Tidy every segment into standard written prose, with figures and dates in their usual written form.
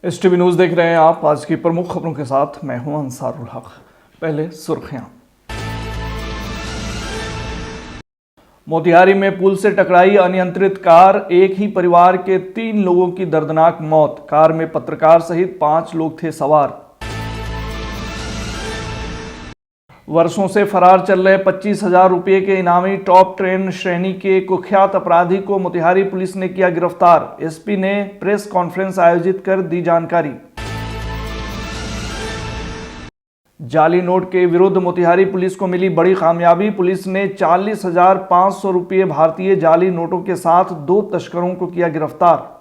STV news देख रहे हैं आप। आज की प्रमुख खबरों के साथ मैं हूं अंसारुल हक। पहले सुर्खियां। मोतिहारी में पुल से टकराई अनियंत्रित कार, एक ही परिवार के 3 लोगों की दर्दनाक मौत। कार में पत्रकार सहित 5 लोग थे सवार। वर्षों से फरार चल रहे 25,000 रुपये के इनामी टॉप 10 श्रेणी के कुख्यात अपराधी को मोतिहारी पुलिस ने किया गिरफ्तार। एसपी ने प्रेस कॉन्फ्रेंस आयोजित कर दी जानकारी। जाली नोट के विरुद्ध मोतिहारी पुलिस को मिली बड़ी कामयाबी। पुलिस ने 40,500 रुपये भारतीय जाली नोटों के साथ 2 तस्करों को किया गिरफ्तार।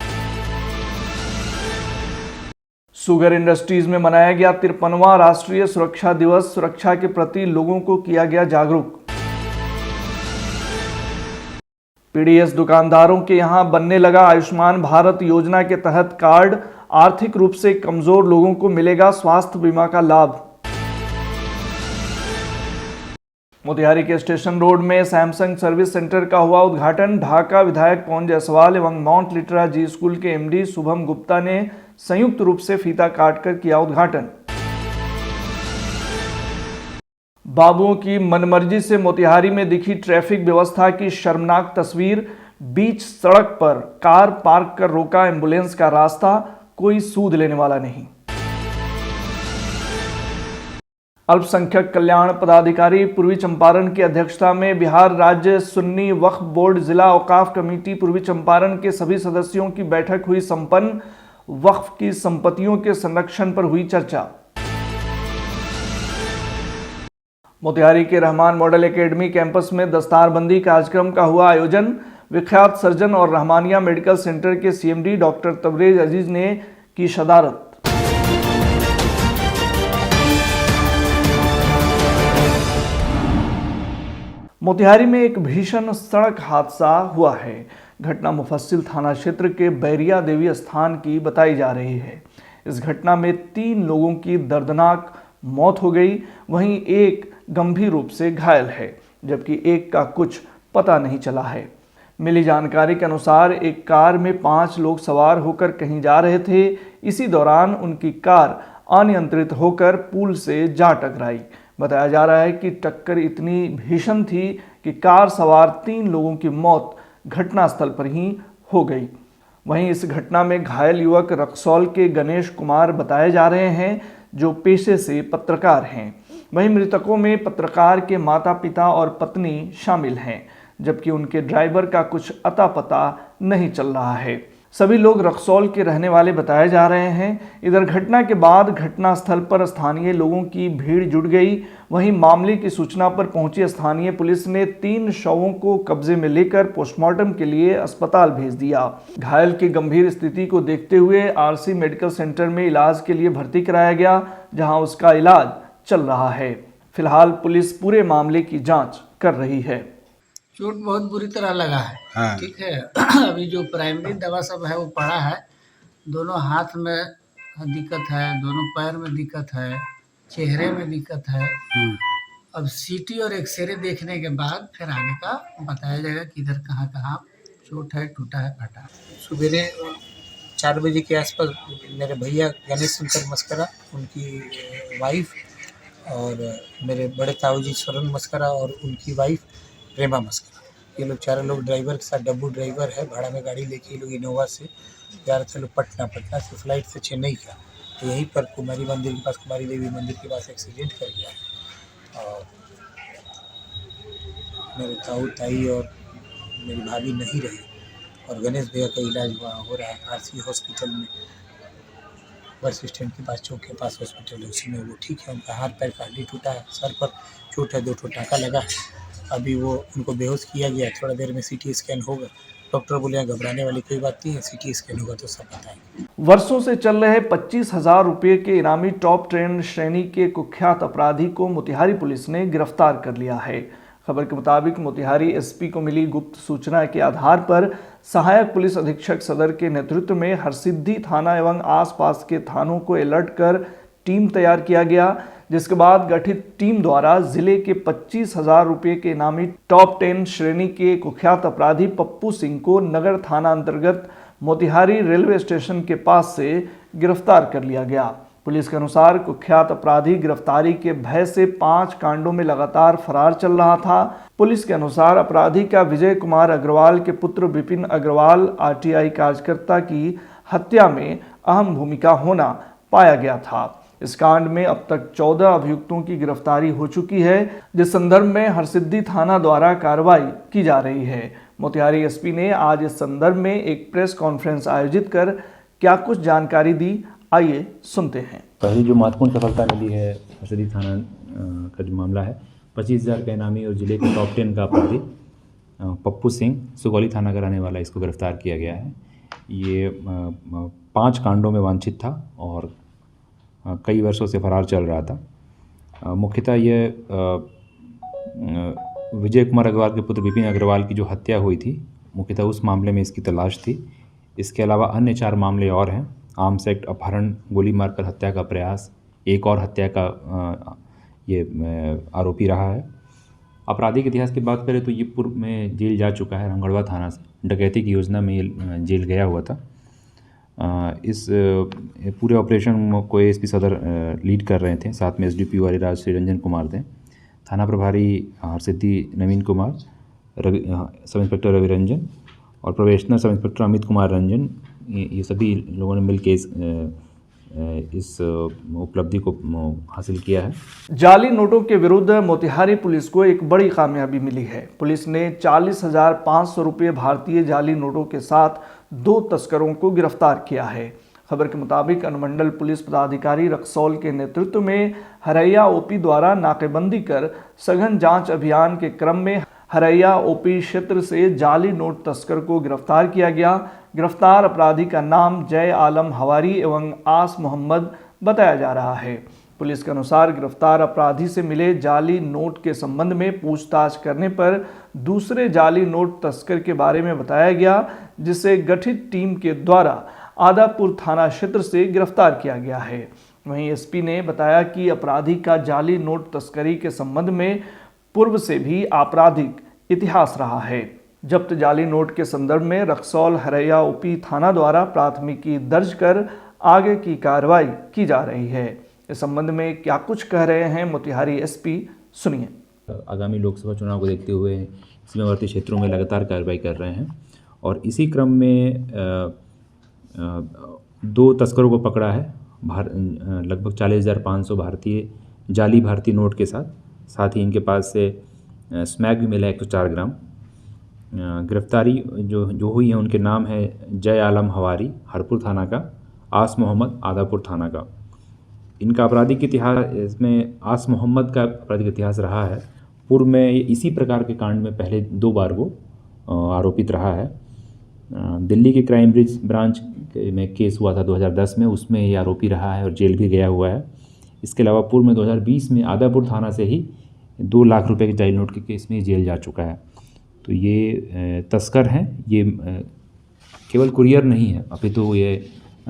शुगर इंडस्ट्रीज में मनाया गया 53वां राष्ट्रीय सुरक्षा दिवस। सुरक्षा के प्रति लोगों को किया गया जागरूक। पीडीएस दुकानदारों के यहां बनने लगा आयुष्मान भारत योजना के तहत कार्ड। आर्थिक रूप से कमजोर लोगों को मिलेगा स्वास्थ्य बीमा का लाभ। मोतिहारी के स्टेशन रोड में सैमसंग सर्विस सेंटर का हुआ उद्घाटन। ढाका विधायक पवन जायसवाल एवं माउंट लिटरा जी स्कूल के एमडी शुभम गुप्ता ने संयुक्त रूप से फीता काटकर किया उद्घाटन। बाबुओं की मनमर्जी से मोतिहारी में दिखी ट्रैफिक व्यवस्था की शर्मनाक तस्वीर। बीच सड़क पर कार पार्क कर रोका एम्बुलेंस का रास्ता, कोई सूद लेने वाला नहीं। अल्पसंख्यक कल्याण पदाधिकारी पूर्वी चंपारण की अध्यक्षता में बिहार राज्य सुन्नी वक्फ बोर्ड जिला औकाफ कमेटी पूर्वी चंपारण के सभी सदस्यों की बैठक हुई संपन्न। वक्फ की संपत्तियों के संरक्षण पर हुई चर्चा। मोतिहारी के रहमान मॉडल एकेडमी कैंपस में दस्तारबंदी कार्यक्रम का हुआ आयोजन। विख्यात सर्जन और रहमानिया मेडिकल सेंटर के सीएमडी डॉक्टर तबरेज अजीज ने की शदारत। मोतिहारी में एक भीषण सड़क हादसा हुआ है। घटना मुफस्सिल थाना क्षेत्र के बैरिया देवी स्थान की बताई जा रही है। इस घटना में 3 लोगों की दर्दनाक मौत हो गई, वहीं एक गंभीर रूप से घायल है, जबकि एक का कुछ पता नहीं चला है। मिली जानकारी के अनुसार एक कार में 5 लोग सवार होकर कहीं जा रहे थे। इसी दौरान उनकी कार अनियंत्रित होकर पुल से जा टकराई। बताया जा रहा है कि टक्कर इतनी भीषण थी कि कार सवार 3 लोगों की मौत घटनास्थल पर ही हो गई। वहीं इस घटना में घायल युवक रक्सौल के गणेश कुमार बताए जा रहे हैं, जो पेशे से पत्रकार हैं। वहीं मृतकों में पत्रकार के माता पिता और पत्नी शामिल हैं, जबकि उनके ड्राइवर का कुछ अता पता नहीं चल रहा है। सभी लोग रक्सौल के रहने वाले बताए जा रहे हैं। इधर घटना के बाद घटनास्थल पर स्थानीय लोगों की भीड़ जुट गई। वहीं मामले की सूचना पर पहुंची स्थानीय पुलिस ने 3 शवों को कब्जे में लेकर पोस्टमार्टम के लिए अस्पताल भेज दिया। घायल की गंभीर स्थिति को देखते हुए आरसी मेडिकल सेंटर में इलाज के लिए भर्ती कराया गया, जहां उसका इलाज चल रहा है। फिलहाल पुलिस पूरे मामले की जाँच कर रही है। चोट बहुत बुरी तरह लगा है। हाँ। ठीक है। अभी जो प्राइमरी दवा सब है वो पड़ा है। दोनों हाथ में दिक्कत है, दोनों पैर में दिक्कत है, चेहरे में दिक्कत है। अब सीटी और एक्सरे देखने के बाद फिर आगे का बताया जाएगा कि इधर कहाँ कहाँ चोट है, टूटा है, फटा है। सवेरे 4 बजे के आसपास मेरे भैया गणेश शंकर मस्करा, उनकी वाइफ, और मेरे बड़े ताऊ जी स्वर्ण मस्करा और उनकी वाइफ प्रेमा मस्करा, ये लोग 4 लोग ड्राइवर के साथ, डब्बू ड्राइवर है, भाड़ा में गाड़ी लेके ये लोग इनोवा से जा रहे थे लोग पटना से फ्लाइट से चेन्नई का। तो यहीं पर कुमारी मंदिर के पास, कुमारी देवी मंदिर के पास एक्सीडेंट कर गया है। और मेरे ताऊ ताई और मेरी भाभी नहीं रही, और गणेश भैया का इलाज वहाँ हो रहा है आरसी हॉस्पिटल में, बस स्टैंड के पास, चौक के पास हॉस्पिटल है, उसमें वो ठीक है। उनका हाथ पैर का हड्डी टूटा है, सर पर चोट है, 2 टाँका लगा है। अभी वो उनको बेहोश किया गया, थोड़ा देर में सीटी स्कैन होगा। डॉक्टर बोले घबराने वाली कोई बात नहीं है, सीटी स्कैन होगा तो सब बताएंगे। वर्षों से चल रहे 25,000 रुपये के इनामी टॉप 10 श्रेणी के कुख्यात अपराधी को मोतिहारी पुलिस ने गिरफ्तार कर लिया है। खबर के मुताबिक मोतिहारी एसपी को मिली गुप्त सूचना के आधार पर सहायक पुलिस अधीक्षक सदर के नेतृत्व में हरसिद्धि थाना एवं आसपास के थानों को अलर्ट कर टीम तैयार किया गया, जिसके बाद गठित टीम द्वारा जिले के 25,000 रुपये के इनामी टॉप 10 श्रेणी के कुख्यात अपराधी पप्पू सिंह को नगर थाना अंतर्गत मोतिहारी रेलवे स्टेशन के पास से गिरफ्तार कर लिया गया। पुलिस के अनुसार कुख्यात अपराधी गिरफ्तारी के भय से 5 कांडों में लगातार फरार चल रहा था। पुलिस के अनुसार अपराधी का विजय कुमार अग्रवाल के पुत्र विपिन अग्रवाल आरटीआई कार्यकर्ता की हत्या में अहम भूमिका होना पाया गया था। इस कांड में अब तक 14 अभियुक्तों की गिरफ्तारी हो चुकी है, जिस संदर्भ में हरसिद्धि थाना द्वारा कार्रवाई की जा रही है। मोतिहारी एसपी ने आज इस संदर्भ में एक प्रेस कॉन्फ्रेंस आयोजित कर क्या कुछ जानकारी दी, आइए सुनते हैं। पहली जो महत्वपूर्ण सफलता मिली है हरसिद्धि थाना का जो मामला है, 25,000 का इनामी और जिले के टॉप 10 का अपराधी पप्पू सिंह सुगौली थाना का रहने वाला, इसको गिरफ्तार किया गया है। ये 5 कांडों में वांछित था और कई वर्षों से फरार चल रहा था। मुख्यतः ये विजय कुमार अग्रवाल के पुत्र विपिन अग्रवाल की जो हत्या हुई थी, मुख्यतः उस मामले में इसकी तलाश थी। इसके अलावा अन्य 4 मामले और हैं। आर्म्स एक्ट, अपहरण, गोली मारकर हत्या का प्रयास, एक और हत्या का ये आरोपी रहा है। आपराधिक इतिहास की बात करें तो ये पूर्व में जेल जा चुका है। रामगढ़वा थाना से डकैती की योजना में ये जेल गया हुआ था। इस पूरे ऑपरेशन को एसपी सदर लीड कर रहे थे। साथ में एसडीपीओ अरिराज श्री रंजन कुमार थे। थाना प्रभारी हरसिद्धि नवीन कुमार, सब इंस्पेक्टर रवि रंजन और probationer sub inspector Amit Kumar Ranjan, ये सभी लोगों ने मिलकर इस उपलब्धि को हासिल किया है। जाली नोटों के विरुद्ध मोतिहारी पुलिस को एक बड़ी कामयाबी मिली है। पुलिस ने 40,500 रुपये भारतीय जाली नोटों के साथ 2 तस्करों को गिरफ्तार किया है। खबर के मुताबिक अनुमंडल पुलिस पदाधिकारी रक्सौल के नेतृत्व में हरैया ओपी द्वारा नाकेबंदी कर सघन जांच अभियान के क्रम में हरैया ओपी क्षेत्र से जाली नोट तस्कर को गिरफ्तार किया गया। गिरफ्तार अपराधी का नाम जय आलम हवारी एवं आस मोहम्मद बताया जा रहा है। पुलिस के अनुसार गिरफ्तार अपराधी से मिले जाली नोट के संबंध में पूछताछ करने पर दूसरे जाली नोट तस्कर के बारे में बताया गया, जिसे गठित टीम के द्वारा आदापुर थाना क्षेत्र से गिरफ्तार किया गया है। वहीं एसपी ने बताया कि अपराधी का जाली नोट तस्करी के संबंध में पूर्व से भी आपराधिक इतिहास रहा है। जब्त जाली नोट के संदर्भ में रक्सौल हरैया ओपी थाना द्वारा प्राथमिकी दर्ज कर आगे की कार्रवाई की जा रही है। इस संबंध में क्या कुछ कह रहे हैं मोतिहारी एसपी, सुनिए। आगामी लोकसभा चुनाव को देखते हुए सीमावर्ती क्षेत्रों में लगातार कार्रवाई कर रहे हैं और इसी क्रम में 2 तस्करों को पकड़ा है। लगभग 40,500 भारतीय जाली भारतीय नोट के साथ ही इनके पास से स्मैक भी मिला 104 ग्राम। गिरफ्तारी जो हुई है उनके नाम है जय आलम हवारी हरपुर थाना का, आस मोहम्मद आदापुर थाना का। इनका आपराधिक इतिहास, इसमें आस मोहम्मद का आपराधिक इतिहास रहा है। पूर्व में इसी प्रकार के कांड में पहले 2 बार वो आरोपित रहा है। दिल्ली के क्राइम ब्रांच में केस हुआ था 2010 में, उसमें ये आरोपी रहा है और जेल भी गया हुआ है। इसके अलावा पूर्व में 2020 में आदापुर थाना से ही 2 लाख रुपए के जाली नोट के केस में जेल जा चुका है। तो ये तस्कर हैं, ये केवल कुरियर नहीं है, अपितु ये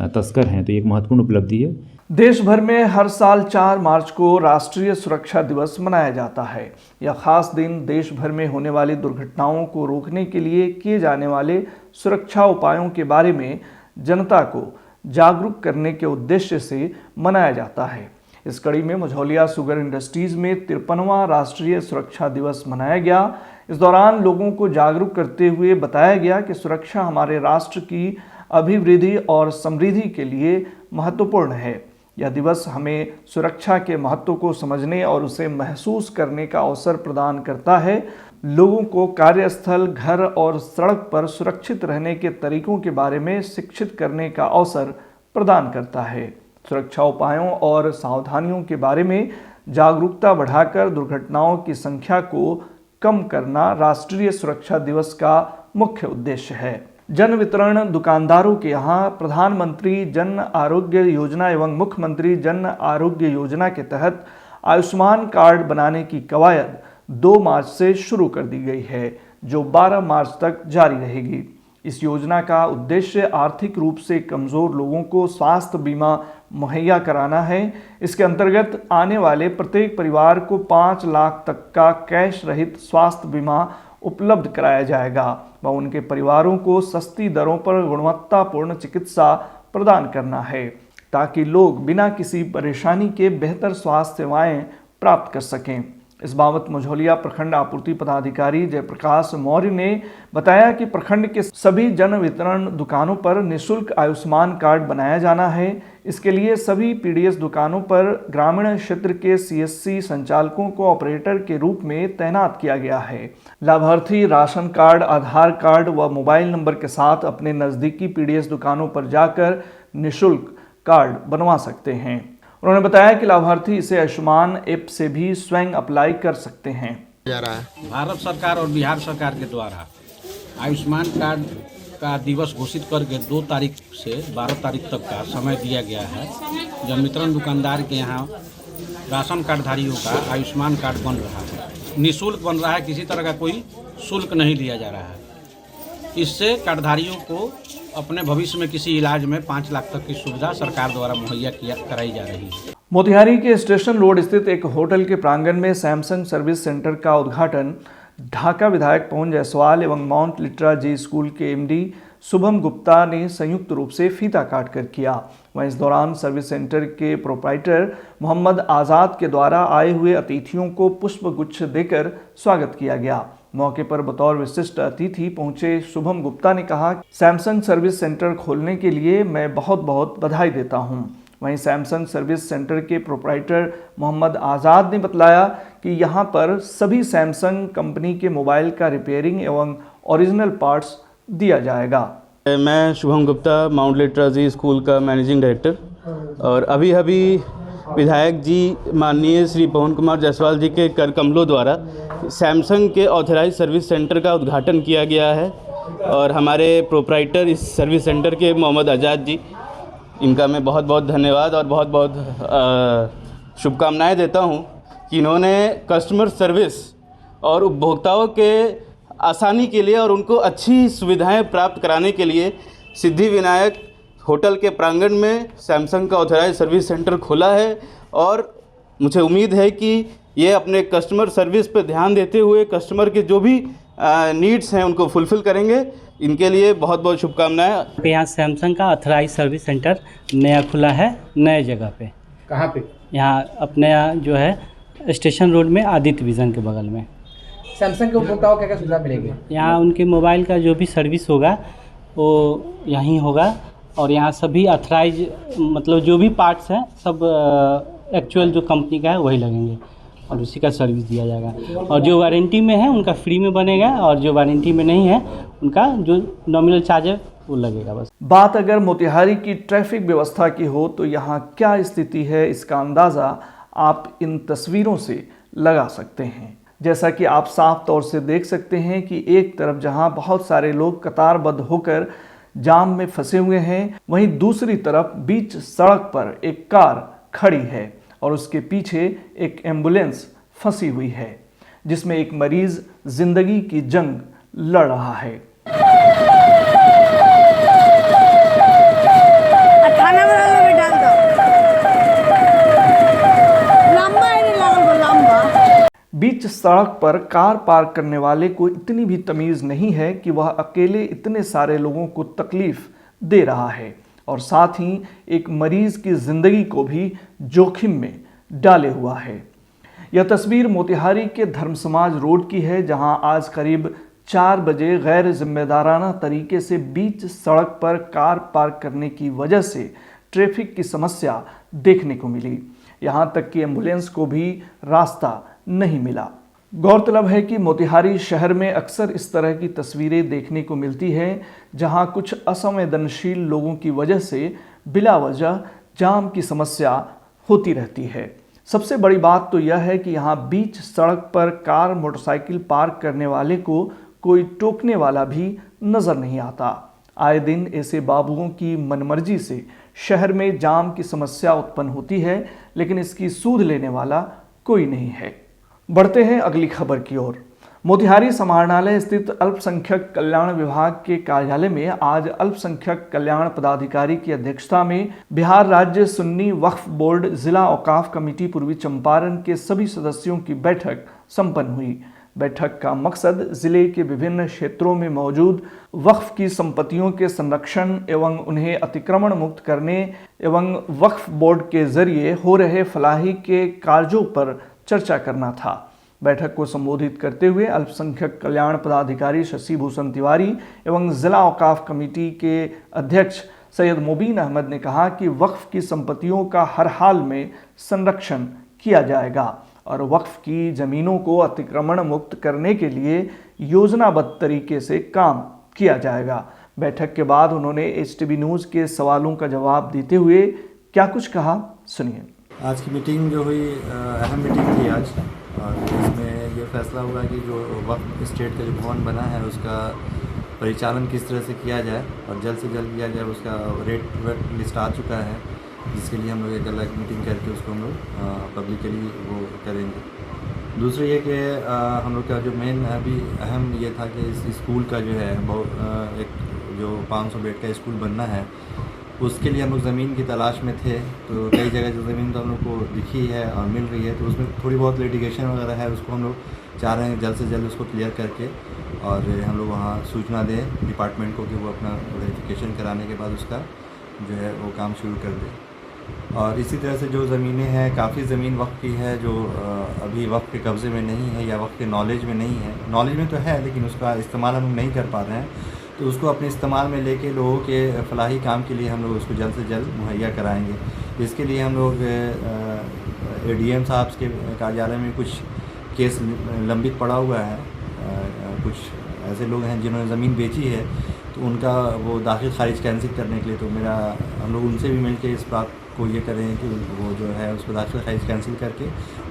तस्कर हैं। तो ये एक महत्वपूर्ण उपलब्धि है। देश भर में हर साल 4 मार्च को राष्ट्रीय सुरक्षा दिवस मनाया जाता है। यह खास दिन देश भर में होने वाली दुर्घटनाओं को रोकने के लिए किए जाने वाले सुरक्षा उपायों के बारे में जनता को जागरूक करने के उद्देश्य से मनाया जाता है। इस कड़ी में मझौलिया शुगर इंडस्ट्रीज में 53वां राष्ट्रीय सुरक्षा दिवस मनाया गया। इस दौरान लोगों को जागरूक करते हुए बताया गया कि सुरक्षा हमारे राष्ट्र की अभिवृद्धि और समृद्धि के लिए महत्वपूर्ण है। यह दिवस हमें सुरक्षा के महत्व को समझने और उसे महसूस करने का अवसर प्रदान करता है। लोगों को कार्यस्थल, घर और सड़क पर सुरक्षित रहने के तरीकों के बारे में शिक्षित करने का अवसर प्रदान करता है। सुरक्षा उपायों और सावधानियों के बारे में जागरूकता बढ़ाकर दुर्घटनाओं की संख्या को कम करना राष्ट्रीय सुरक्षा दिवस का मुख्य उद्देश्य है। जन वितरण दुकानदारों के यहाँ प्रधानमंत्री जन आरोग्य योजना एवं मुख्यमंत्री जन आरोग्य योजना के तहत आयुष्मान कार्ड बनाने की कवायद 2 मार्च से शुरू कर दी गई है, जो 12 मार्च तक जारी रहेगी। इस योजना का उद्देश्य आर्थिक रूप से कमज़ोर लोगों को स्वास्थ्य बीमा मुहैया कराना है। इसके अंतर्गत आने वाले प्रत्येक परिवार को 5 लाख तक का कैश रहित स्वास्थ्य बीमा उपलब्ध कराया जाएगा व उनके परिवारों को सस्ती दरों पर गुणवत्तापूर्ण चिकित्सा प्रदान करना है। ताकि लोग बिना किसी परेशानी के बेहतर स्वास्थ्य सेवाएं प्राप्त कर सकें। इस बाबत मझौलिया प्रखंड आपूर्ति पदाधिकारी जयप्रकाश मौर्य ने बताया कि प्रखंड के सभी जन वितरण दुकानों पर निःशुल्क आयुष्मान कार्ड बनाया जाना है। इसके लिए सभी पीडीएस दुकानों पर ग्रामीण क्षेत्र के सीएससी संचालकों को ऑपरेटर के रूप में तैनात किया गया है। लाभार्थी राशन कार्ड, आधार कार्ड व मोबाइल नंबर के साथ अपने नज़दीकी पीडीएस दुकानों पर जाकर निःशुल्क कार्ड बनवा सकते हैं। उन्होंने बताया कि लाभार्थी इसे आयुष्मान ऐप से भी स्वयं अप्लाई कर सकते हैं। भारत सरकार और बिहार सरकार के द्वारा आयुष्मान कार्ड का दिवस घोषित करके 2 तारीख से 12 तारीख तक का समय दिया गया है। जन वितरण दुकानदार के यहाँ राशन कार्डधारियों का आयुष्मान कार्ड बन रहा है, निःशुल्क बन रहा है, किसी तरह का कोई शुल्क नहीं लिया जा रहा है। इससे कार्डधारियों को अपने भविष्य में किसी इलाज में 5 लाख तक की सुविधा सरकार द्वारा मुहैया कराई जा रही है। मोतिहारी के स्टेशन रोड स्थित एक होटल के प्रांगण में सैमसंग सर्विस सेंटर का उद्घाटन ढाका विधायक पवन जायसवाल एवं माउंट लिट्रा जी स्कूल के एमडी शुभम गुप्ता ने संयुक्त रूप से फीता काट कर किया। वहीं इस दौरान सर्विस सेंटर के प्रोप्राइटर मोहम्मद आज़ाद के द्वारा आए हुए अतिथियों को पुष्प गुच्छ देकर स्वागत किया गया। मौके पर बतौर विशिष्ट अतिथि पहुंचे शुभम गुप्ता ने कहा, सैमसंग सर्विस सेंटर खोलने के लिए मैं बहुत बहुत बधाई देता हूं। वहीं सैमसंग सर्विस सेंटर के प्रोप्राइटर मोहम्मद आज़ाद ने बतलाया कि यहां पर सभी सैमसंग कंपनी के मोबाइल का रिपेयरिंग एवं ओरिजिनल पार्ट्स दिया जाएगा। मैं Shubham Gupta, mount Litera Zee school का मैनेजिंग डायरेक्टर, और अभी विधायक जी माननीय श्री पवन कुमार जायसवाल जी के कर कमलों द्वारा सैमसंग के ऑथराइज सर्विस सेंटर का उद्घाटन किया गया है। और हमारे प्रोप्राइटर इस सर्विस सेंटर के मोहम्मद आज़ाद जी, इनका मैं बहुत बहुत धन्यवाद और बहुत बहुत शुभकामनाएं देता हूं कि इन्होंने कस्टमर सर्विस और उपभोक्ताओं के आसानी के लिए और उनको अच्छी सुविधाएं प्राप्त कराने के लिए सिद्धिविनायक होटल के प्रांगण में सैमसंग का ऑथराइज सर्विस सेंटर खोला है। और मुझे उम्मीद है कि ये अपने कस्टमर सर्विस पर ध्यान देते हुए कस्टमर के जो भी नीड्स हैं उनको फुलफ़िल करेंगे। इनके लिए बहुत बहुत शुभकामनाएं। यहाँ सैमसंग का ऑथराइज सर्विस सेंटर नया खुला है, नए जगह पे। कहाँ पे? यहाँ अपने यहाँ जो है स्टेशन रोड में आदित्य विज़न के बगल में। सैमसंग के उपभोक्ताओं क्या क्या सुविधा मिलेगी? यहाँ उनके मोबाइल का जो भी सर्विस होगा वो यहीं होगा। और यहाँ सभी ऑथराइज मतलब जो भी पार्ट्स हैं सब एक्चुअल जो कंपनी का है वही लगेंगे और उसी का सर्विस दिया जाएगा। और जो वारंटी में है उनका फ्री में बनेगा और जो वारंटी में नहीं है उनका जो नॉमिनल चार्ज है वो लगेगा बस। बात अगर मोतिहारी की ट्रैफिक व्यवस्था की हो तो यहाँ क्या स्थिति है, इसका अंदाज़ा आप इन तस्वीरों से लगा सकते हैं। जैसा कि आप साफ तौर से देख सकते हैं कि एक तरफ जहाँ बहुत सारे लोग कतारबद्ध होकर जाम में फंसे हुए हैं, वहीं दूसरी तरफ बीच सड़क पर एक कार खड़ी है और उसके पीछे एक एम्बुलेंस फंसी हुई है जिसमें एक मरीज जिंदगी की जंग लड़ रहा है। बीच सड़क पर कार पार्क करने वाले को इतनी भी तमीज़ नहीं है कि वह अकेले इतने सारे लोगों को तकलीफ दे रहा है और साथ ही एक मरीज की जिंदगी को भी जोखिम में डाले हुआ है। यह तस्वीर मोतिहारी के धर्म समाज रोड की है, जहां आज करीब 4 बजे गैर जिम्मेदाराना तरीके से बीच सड़क पर कार पार्क करने की वजह से ट्रैफिक की समस्या देखने को मिली। यहां तक कि एम्बुलेंस को भी रास्ता नहीं मिला। गौरतलब है कि मोतिहारी शहर में अक्सर इस तरह की तस्वीरें देखने को मिलती हैं, जहां कुछ असंवेदनशील लोगों की वजह से बिला वजह जाम की समस्या होती रहती है। सबसे बड़ी बात तो यह है कि यहाँ बीच सड़क पर कार मोटरसाइकिल पार्क करने वाले को कोई टोकने वाला भी नज़र नहीं आता। आए दिन ऐसे बाबुओं की मनमर्जी से शहर में जाम की समस्या उत्पन्न होती है, लेकिन इसकी सूध लेने वाला कोई नहीं है। बढ़ते हैं अगली खबर की ओर। मोतिहारी समाहरणालय स्थित अल्पसंख्यक कल्याण विभाग के कार्यालय में आज अल्पसंख्यक कल्याण पदाधिकारी की अध्यक्षता में बिहार राज्य सुन्नी वक्फ बोर्ड जिला औकाफ कमेटी पूर्वी चंपारण के सभी सदस्यों की बैठक संपन्न हुई, बैठक का मकसद जिले के विभिन्न क्षेत्रों में मौजूद वक्फ की संपत्तियों के संरक्षण एवं उन्हें अतिक्रमण मुक्त करने एवं वक्फ बोर्ड के जरिए हो रहे फलाही के कार्यों पर चर्चा करना था। बैठक को संबोधित करते हुए अल्पसंख्यक कल्याण पदाधिकारी शशि भूषण तिवारी एवं जिला औकाफ कमेटी के अध्यक्ष सैयद मुबीन अहमद ने कहा कि वक्फ की संपत्तियों का हर हाल में संरक्षण किया जाएगा और वक्फ की ज़मीनों को अतिक्रमण मुक्त करने के लिए योजनाबद्ध तरीके से काम किया जाएगा। बैठक के बाद उन्होंने HTB न्यूज़ के सवालों का जवाब देते हुए क्या कुछ कहा, सुनिए। आज की मीटिंग जो हुई अहम मीटिंग थी आज, और इसमें ये फैसला हुआ कि जो वक्फ स्टेट का जो भवन बना है उसका परिचालन किस तरह से किया जाए और जल्द से जल्द किया जाए। उसका रेट लिस्ट आ चुका है, जिसके लिए हम लोग एक अलग मीटिंग करके उसको हम लोग पब्लिकली वो करेंगे। दूसरा ये कि हम लोग का जो मेन अभी अहम ये था कि इस स्कूल का जो है एक जो 500 बेड का स्कूल बनना है, उसके लिए हम लोग ज़मीन की तलाश में थे। तो कई जगह जो ज़मीन तो हम लोग को दिखी है और मिल रही है, तो उसमें थोड़ी बहुत लिटिगेशन वगैरह है, उसको हम लोग चाह रहे हैं जल्द से जल्द उसको क्लियर करके और हम लोग वहाँ सूचना दें डिपार्टमेंट को कि वो अपना वेरिफिकेशन कराने के बाद उसका जो है वो काम शुरू कर दें। और इसी तरह से जो ज़मीनें हैं, काफ़ी ज़मीन वक्फ की है जो अभी वक्फ के कब्ज़े में नहीं है या वक्फ के नॉलेज में नहीं है। नॉलेज में तो है लेकिन उसका इस्तेमाल हम नहीं कर पा रहे हैं, तो उसको अपने इस्तेमाल में लेके लोगों के फलाही काम के लिए हम लोग उसको जल्द से जल्द मुहैया कराएंगे। इसके लिए हम लोग ADM साहब के कार्यालय में कुछ केस लंबित पड़ा हुआ है। कुछ ऐसे लोग हैं जिन्होंने ज़मीन बेची है, तो उनका वो दाखिल खारिज कैंसिल करने के लिए, तो हम लोग उनसे भी मिल के इस बात को ये करें कि वो जो है उसको दाखिल खारिज कैंसिल करके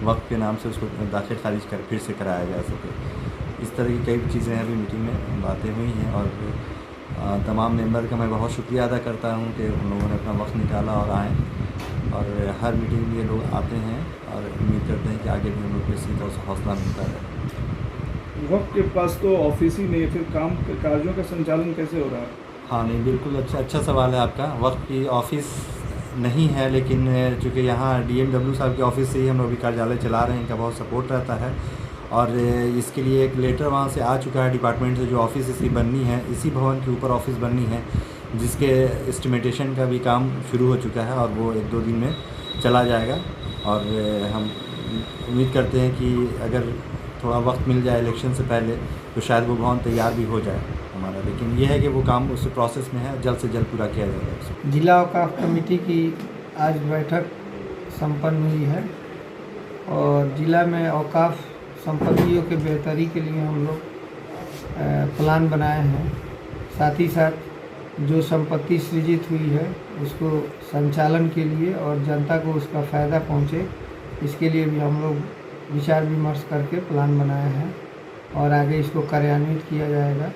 वक्त के नाम से उसको दाखिल खारिज फिर से कराया जा सके। इस तरह की कई चीज़ें अभी मीटिंग में बातें हुई हैं और तमाम मेंबर का मैं बहुत शुक्रिया अदा करता हूं कि उन लोगों ने अपना वक्त निकाला और आए, और हर मीटिंग में ये लोग आते हैं और उम्मीद करते हैं कि आगे भी हम लोग को इसी तरह से हौसला मिलता रहे। वक्त के पास तो ऑफिस ही नहीं, फिर काम कार्यों का संचालन कैसे हो रहा है? हाँ नहीं, बिल्कुल अच्छा सवाल है आपका। वक्त की ऑफिस नहीं है, लेकिन चूँकि यहाँ DMW साहब के ऑफिस से ही हम लोग भी कार्यालय चला रहे हैं, इनका बहुत सपोर्ट रहता है और इसके लिए एक लेटर वहाँ से आ चुका है डिपार्टमेंट से। जो ऑफिस इसकी बननी है, इसी भवन के ऊपर ऑफिस बननी है, जिसके एस्टिमेटेशन का भी काम शुरू हो चुका है और वो 1-2 दिन में चला जाएगा। और हम उम्मीद करते हैं कि अगर थोड़ा वक्त मिल जाए इलेक्शन से पहले तो शायद वो भवन तैयार भी हो जाए हमारा, लेकिन ये है कि वो काम उस प्रोसेस में है, जल्द से जल्द पूरा किया जाएगा। जिला औकाफ कमेटी की आज बैठक संपन्न हुई है और जिला में औकाफ संपत्तियों के बेहतरी के लिए हम लोग प्लान बनाए हैं। साथ ही साथ जो संपत्ति सृजित हुई है उसको संचालन के लिए और जनता को उसका फ़ायदा पहुँचे, इसके लिए भी हम लोग विचार विमर्श करके प्लान बनाए हैं और आगे इसको कार्यान्वित किया जाएगा।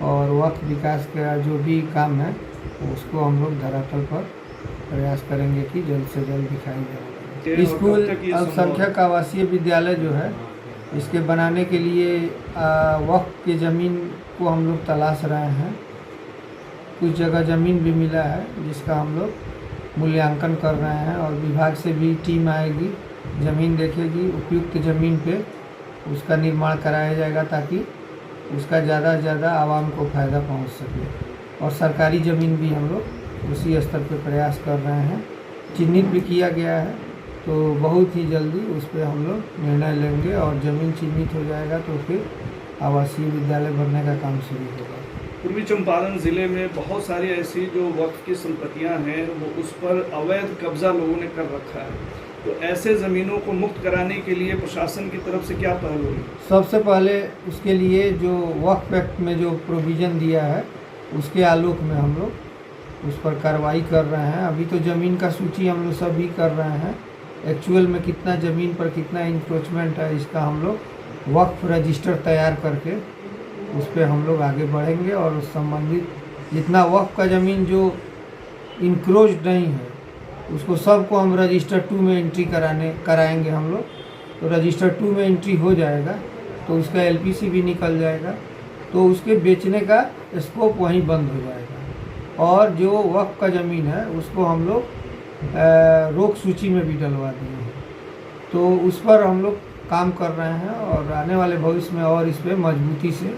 और वक्त विकास का जो भी काम है उसको हम लोग धरातल पर प्रयास करेंगे कि जल्द से जल्द दिखाई जाए। स्कूल अल्पसंख्यक आवासीय विद्यालय जो है, इसके बनाने के लिए वक्फ के ज़मीन को हम लोग तलाश रहे हैं। कुछ जगह ज़मीन भी मिला है जिसका हम लोग मूल्यांकन कर रहे हैं और विभाग से भी टीम आएगी, ज़मीन देखेगी, उपयुक्त ज़मीन पे उसका निर्माण कराया जाएगा ताकि उसका ज़्यादा से ज़्यादा आवाम को फ़ायदा पहुंच सके। और सरकारी ज़मीन भी हम लोग उसी स्तर पे प्रयास कर रहे हैं, चिन्हित भी किया गया है, तो बहुत ही जल्दी उस पर हम लोग निर्णय लेंगे और ज़मीन चिन्हित हो जाएगा तो फिर आवासीय विद्यालय बनने का काम शुरू होगा। पूर्वी चंपारण ज़िले में बहुत सारी ऐसी जो वक्फ की संपत्तियां हैं वो उस पर अवैध कब्जा लोगों ने कर रखा है, तो ऐसे ज़मीनों को मुक्त कराने के लिए प्रशासन की तरफ से क्या पहल होगी? सबसे पहले उसके लिए जो वक्फ एक्ट में जो प्रोविज़न दिया है उसके आलोक में हम लोग उस पर कार्रवाई कर रहे हैं। अभी तो ज़मीन का सूची हम लोग सभी कर रहे हैं, एक्चुअल में कितना ज़मीन पर कितना इंक्रोचमेंट है इसका हम लोग वक्फ रजिस्टर तैयार करके उस पर हम लोग आगे बढ़ेंगे और उस संबंधित जितना वक्फ का ज़मीन जो इंक्रोच नहीं है उसको सबको हम रजिस्टर 2 में एंट्री कराएंगे हम लोग। तो रजिस्टर 2 में एंट्री हो जाएगा तो उसका LPC भी निकल जाएगा, तो उसके बेचने का स्कोप वहीं बंद हो जाएगा। और जो वक्फ का ज़मीन है उसको हम लोग रोक सूची में भी डलवा दिए हैं, तो उस पर हम लोग काम कर रहे हैं और आने वाले भविष्य में और इस पर मजबूती से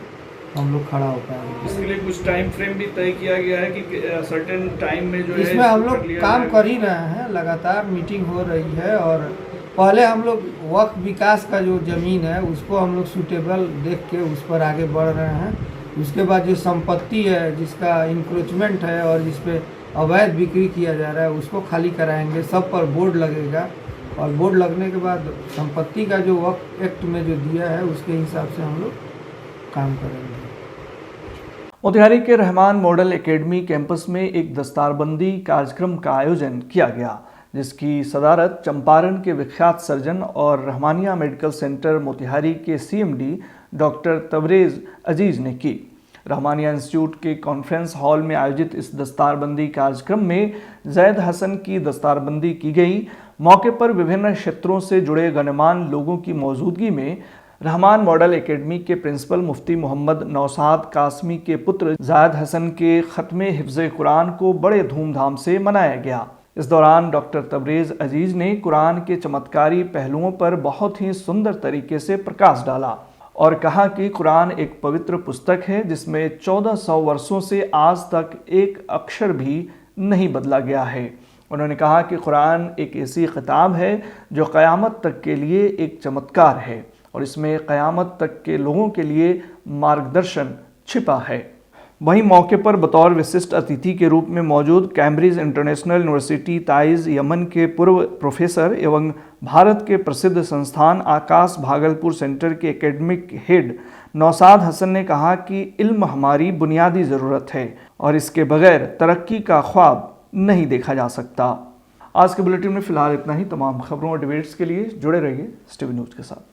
हम लोग खड़ा हो पाएंगे। इसके लिए कुछ टाइम फ्रेम भी तय किया गया है कि सर्टेन टाइम में जो है इसमें हम लोग काम कर ही रहे हैं, लगातार मीटिंग हो रही है और पहले हम लोग वक्फ विकास का जो ज़मीन है उसको हम लोग सूटेबल देख के उस पर आगे बढ़ रहे हैं। उसके बाद जो संपत्ति है जिसका इंक्रोचमेंट है और जिस पे अवैध बिक्री किया जा रहा है उसको खाली कराएंगे, सब पर बोर्ड लगेगा और बोर्ड लगने के बाद संपत्ति का जो वक्फ एक्ट में जो दिया है उसके हिसाब से हम लोग काम करेंगे। मोतिहारी के रहमान मॉडल एकेडमी कैंपस में एक दस्तारबंदी कार्यक्रम का आयोजन किया गया, जिसकी सदारत चंपारण के विख्यात सर्जन और रहमानिया मेडिकल सेंटर मोतिहारी के सीएमडी डॉक्टर तबरेज़ अजीज़ ने की। रहमानिया इंस्टीट्यूट के कॉन्फ्रेंस हॉल में आयोजित इस दस्तारबंदी कार्यक्रम में जैद हसन की दस्तारबंदी की गई। मौके पर विभिन्न क्षेत्रों से जुड़े गणमान्य लोगों की मौजूदगी में रहमान मॉडल एकेडमी के प्रिंसिपल मुफ्ती मोहम्मद नौसाद कासमी के पुत्र जैद हसन के ख़त्मे हिफ्ज़े कुरान को बड़े धूमधाम से मनाया गया। इस दौरान डॉक्टर तबरेज़ अजीज़ ने कुरान के चमत्कारी पहलुओं पर बहुत ही सुंदर तरीके से प्रकाश डाला और कहा कि कुरान एक पवित्र पुस्तक है जिसमें 1400 वर्षों से आज तक एक अक्षर भी नहीं बदला गया है। उन्होंने कहा कि कुरान एक ऐसी किताब है जो क़यामत तक के लिए एक चमत्कार है और इसमें क़यामत तक के लोगों के लिए मार्गदर्शन छिपा है। वहीं मौके पर बतौर विशिष्ट अतिथि के रूप में मौजूद कैम्ब्रिज इंटरनेशनल यूनिवर्सिटी ताइज़ यमन के पूर्व प्रोफेसर एवं भारत के प्रसिद्ध संस्थान आकाश भागलपुर सेंटर के एकेडमिक हेड नौसाद हसन ने कहा कि इल्म हमारी बुनियादी ज़रूरत है और इसके बगैर तरक्की का ख्वाब नहीं देखा जा सकता। आज के बुलेटिन में फ़िलहाल इतना ही। तमाम खबरों और डिबेट्स के लिए जुड़े रहिए STV न्यूज़ के साथ।